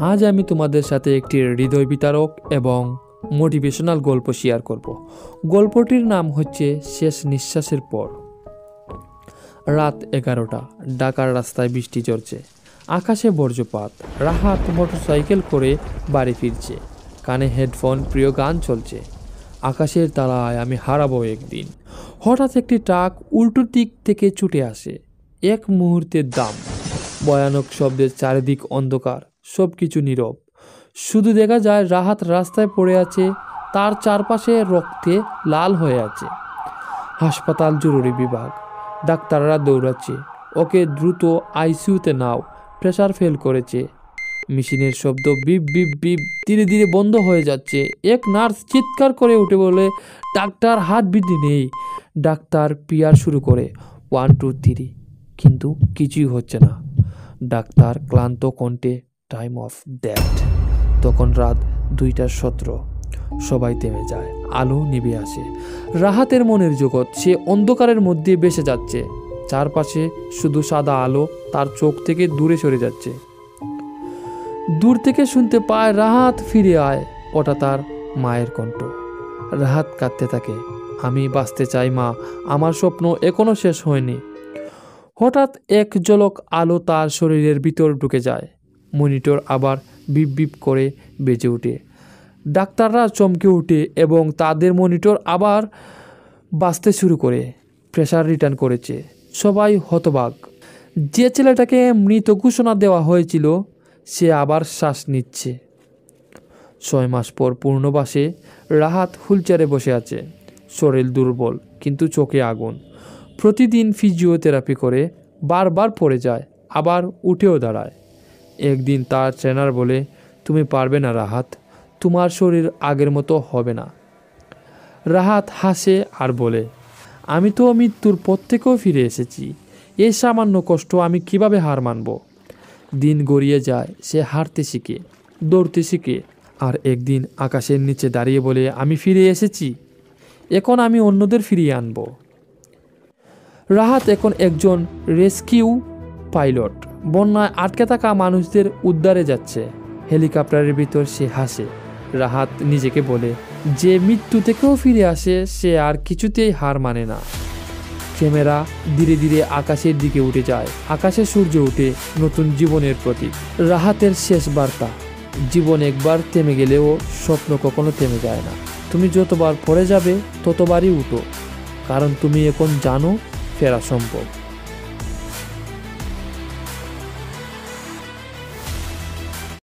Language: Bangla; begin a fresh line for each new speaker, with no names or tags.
আজ আমি তোমাদের সাথে একটি হৃদয় বিতারক এবং মোটিভেশনাল গল্প শেয়ার করব। গল্পটির নাম হচ্ছে শেষ নিঃশ্বাসের পর। রাত 11টা, ঢাকার রাস্তায় বৃষ্টি ঝরছে, আকাশে বজ্রপাত। রাহাত মোটরসাইকেল করে বাড়ি ফিরছে, কানে হেডফোন, প্রিয় গান চলছে। আকাশের তারায় আমি হারাবো একদিন। হঠাৎ একটি ট্রাক উল্টো দিক থেকে ছুটে আসে। এক মুহূর্তের দাম, ভয়ানক শব্দের, চারিদিক অন্ধকার, সব কিছু নীরব। শুধু দেখা যায় রাহাত রাস্তায় পড়ে আছে, তার চারপাশে রক্তে লাল হয়ে আছে। হাসপাতাল, জরুরি বিভাগ, ডাক্তাররা দৌড়াচ্ছে, ওকে দ্রুত আইসিইউতে নাও, প্রেসার ফেল করেছে। মেশিনের শব্দ বিপ বিপ বিপ ধীরে ধীরে বন্ধ হয়ে যাচ্ছে। এক নার্স চিৎকার করে উঠে বলে, ডাক্তার, হাত বিধি নেই। ডাক্তার পিয়ার শুরু করে 1 2 3, কিন্তু কিছুই হচ্ছে না। ডাক্তার ক্লান্ত কণ্ঠে, টাইম অফ ডেথ। তখন রাত 2:17, সবাই থেমে যায়, আলো নিভে আসে। রাহাতের মনের জগৎ, সে অন্ধকারের মধ্যে ভেসে যাচ্ছে। চারপাশে শুধু সাদা আলো, তার চোখ থেকে দূরে সরে যাচ্ছে। দূর থেকে শুনতে পায়, রাহাত ফিরে আয়। ওটা তার মায়ের কণ্ঠ। রাহাত কাঁদতে থাকে, আমি বাঁচতে চাই মা, আমার স্বপ্ন এখনো শেষ হয়নি। হঠাৎ এক ঝলক আলো তার শরীরের ভিতর ঢুকে যায়। মনিটর আবার বিপ বিপ করে বেজে ওঠে। ডাক্তাররা চমকে ওঠে এবং তাদের মনিটর আবার বাজতে শুরু করে। প্রেসার রিটার্ন করেছে। সবাই হতবাক। যে ছেলেটাকে মৃত ঘোষণা দেওয়া হয়েছিল সে আবার শ্বাস নিচ্ছে। 6 মাস পর পূর্ণবাসে রাহাত হুইলচেয়ারে বসে আছে। শরীর দুর্বল, কিন্তু চোখে আগুন। প্রতিদিন ফিজিওথেরাপি করে, বারবার পড়ে যায়, আবার উঠেও দাঁড়ায়। একদিন তার ট্রেনার বলে, তুমি পারবে না রাহাত, তোমার শরীর আগের মতো হবে না। রাহাত হাসে আর বলে, আমি তো মৃত্যুর পর থেকেও ফিরে এসেছি। এই সামান্য কষ্ট আমি কিভাবে হার মানব? দিন গড়িয়ে যায়, সে হাঁটতে শিখে, দৌড়তে শিখে। আর একদিন আকাশের নিচে দাঁড়িয়ে বলে, আমি ফিরে এসেছি, এখন আমি অন্যদের ফিরিয়ে আনব। রাহাত এখন একজন রেস্কিউ পাইলট। বন্যায় আটকে থাকা মানুষদের উদ্ধারে যাচ্ছে। হেলিকপ্টারের ভিতর সে হাসে। রাহাত নিজেকে বলে, যে মৃত্যু থেকেও ফিরে আসে সে আর কিছুতেই হার মানে না। ক্যামেরা ধীরে ধীরে আকাশের দিকে উঠে যায়। আকাশে সূর্য উঠে, নতুন জীবনের প্রতীক। রাহাতের শেষ বার্তা, জীবন একবার থেমে গেলেও স্বপ্ন কখনো থেমে যায় না। তুমি যতবার পড়ে যাবে ততবারই উঠো, কারণ তুমি এখন জানো ফেরা সম্ভব।